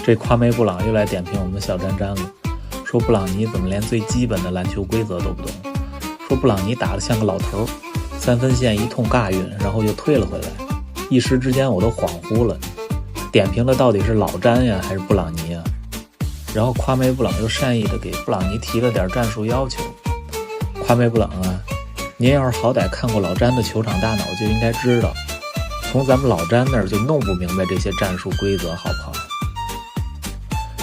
这夸梅布朗又来点评我们小詹詹了，说布朗尼怎么连最基本的篮球规则都不懂，说布朗尼打得像个老头，三分线一通尬运，然后又退了回来，一时之间我都恍惚了，点评的到底是老詹呀还是布朗尼呀？然后夸梅布朗又善意的给布朗尼提了点战术要求，夸梅布朗啊，您要是好歹看过老詹的球场大脑就应该知道，从咱们老詹那儿就弄不明白这些战术规则好不好？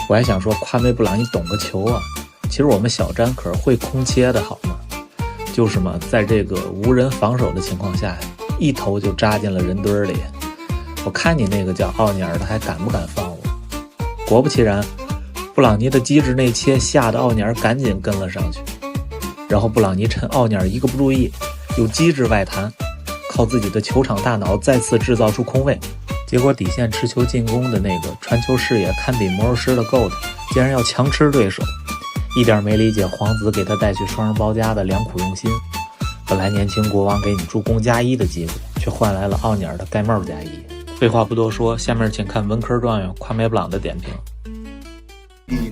我还想说夸梅布朗你懂个球啊，其实我们小詹可是会空切的好吗？就是嘛，在这个无人防守的情况下，一头就扎进了人堆里。我看你那个叫奥尼尔的还敢不敢放我？果不其然，布朗尼的机智内切吓得奥尼尔赶紧跟了上去，然后布朗尼趁奥尼尔一个不注意，又机智外弹，靠自己的球场大脑再次制造出空位，结果底线持球进攻的那个传球视野堪比魔术师的 GOAT， 竟然要强吃对手，一点没理解皇子给他带去双人包夹的良苦用心。本来年轻国王给你助攻加1的机会，却换来了奥尼尔的盖帽加1。废话不多说，下面请看文科状元夸梅布朗的点评。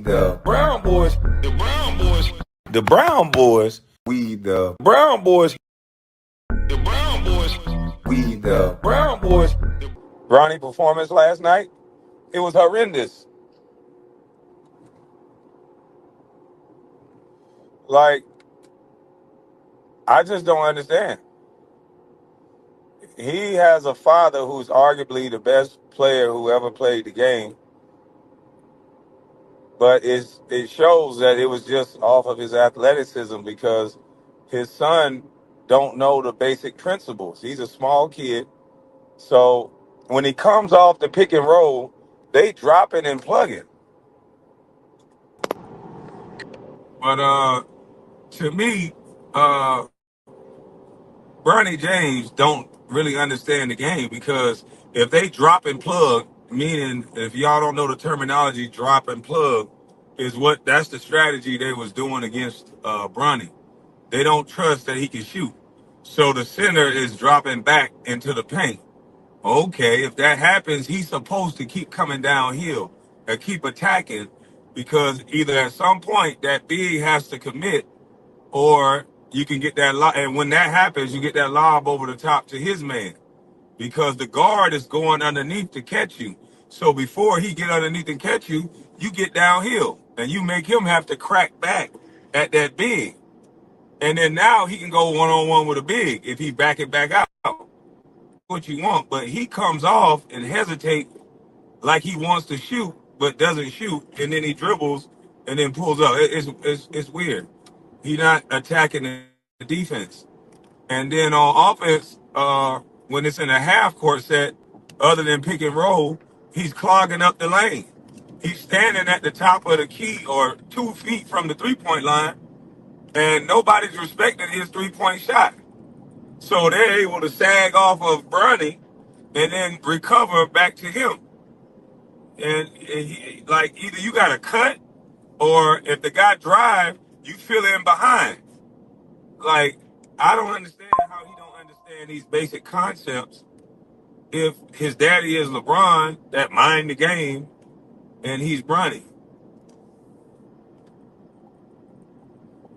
The Brown boys, the Brown boys, the Brown boys, we the Brown boys, the Brown boys, we the Brown boys. Bronny performance last night, it was horrendous. Like, I just don't understand. He has a father who's arguably the best player who ever played the game. But it shows that it was just off of his athleticism because his son don't know the basic principles. He's a small kid. So when he comes off the pick and roll, they drop it and plug it. But to me, Bernie James don't really understand the game because if they drop and plug, meaning if y'all don't know the terminology, drop and plug that's the strategy they was doing against Bronny. They don't trust that he can shoot. So the center is dropping back into the paint. Okay, if that happens, he's supposed to keep coming downhill and keep attacking because either at some point that big has to commit or you can get that lob. And when that happens, you get that lob over the top to his man because the guard is going underneath to catch you. So before he get underneath and catch you, you get downhill and you make him have to crack back at that big. And then now he can go one-on-one with a big if he back it back out. What you want, but he comes off and hesitate like he wants to shoot, but doesn't shoot. And then he dribbles and then pulls up. It's weird. He's not attacking the defense. And then on offense, when it's in a half court set, other than pick and roll, he's clogging up the lane. He's standing at the top of the key or 2 feet from the three-point line, and nobody's respecting his three-point shot. So they're able to sag off of Bernie and then recover back to him. And like either you got to cut or if the guy drive, you fill in behind. Like, I don't understand how he don't understand these basic concepts if his daddy is LeBron that mind the game and he's Bronny.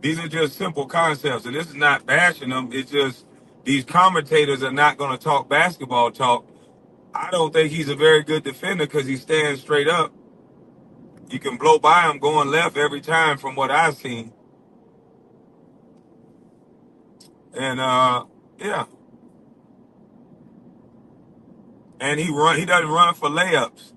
These are just simple concepts, and this is not bashing them. It's just these commentators are not going to talk basketball talk. I don't think he's a very good defender because he stands straight up. You can blow by him going left every time from what I've seen. And, yeah. And he doesn't run for layups.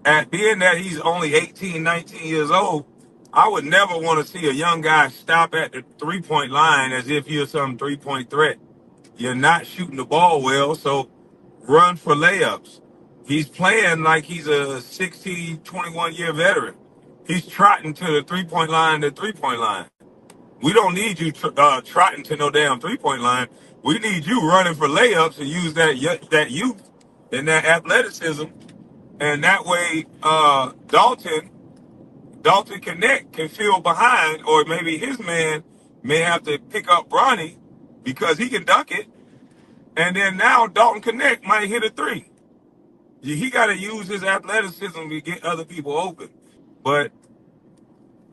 And being that he's only 18, 19 years old, I would never want to see a young guy stop at the three-point line as if you're some three-point threat. You're not shooting the ball well, so run for layups. He's playing like he's a 16, 21-year veteran. He's trotting to the three-point line, We don't need you trotting to no damn three-point line. We need you running for layups and use that youth and that athleticism. And that way, Dalton Connect can feel behind, or maybe his man may have to pick up Bronny because he can dunk it. And then now Dalton Connect might hit a three. He got to use his athleticism to get other people open. But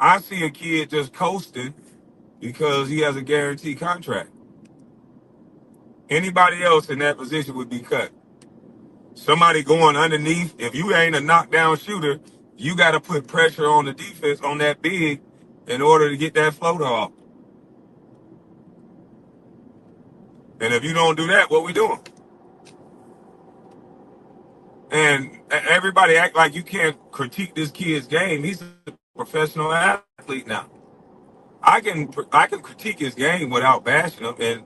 I see a kid just coasting because he has a guaranteed contract. Anybody else in that position would be cut. Somebody going underneath, if you ain't a knockdown shooter, you got to put pressure on the defense on that big in order to get that floater off. And if you don't do that, what we doing? And everybody act like you can't critique this kid's game. He's a professional athlete now. I can critique his game without bashing him, and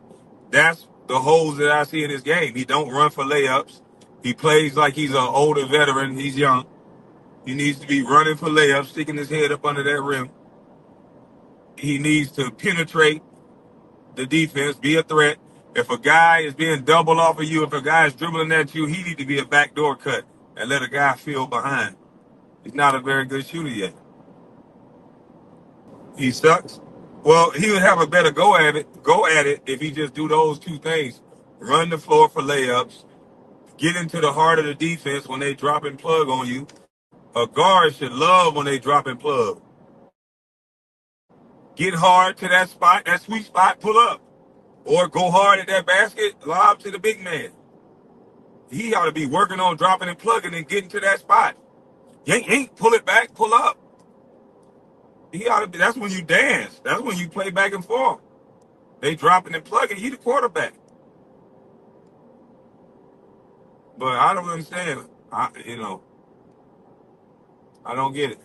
that's the holes that I see in his game. He don't run for layups. He plays like he's an older veteran. He's young. He needs to be running for layups, sticking his head up under that rim. He needs to penetrate the defense, be a threat. If a guy is being doubled off of you, if a guy is dribbling at you, he needs to be a backdoor cut and let a guy feel behind. He's not a very good shooter yet. He sucks. Well, he would have a better go at it if he just do those two things. Run the floor for layups, get into the heart of the defense when they drop and plug on you. A guard should love when they drop and plug. Get hard to that spot, that sweet spot, pull up. Or go hard at that basket, lob to the big man. He ought to be working on dropping and plugging and getting to that spot. Yank, pull it back, pull up. He ought to be, that's when you dance. That's when you play back and forth. They dropping and plugging, he the quarterback. But I don't understand. I don't get it.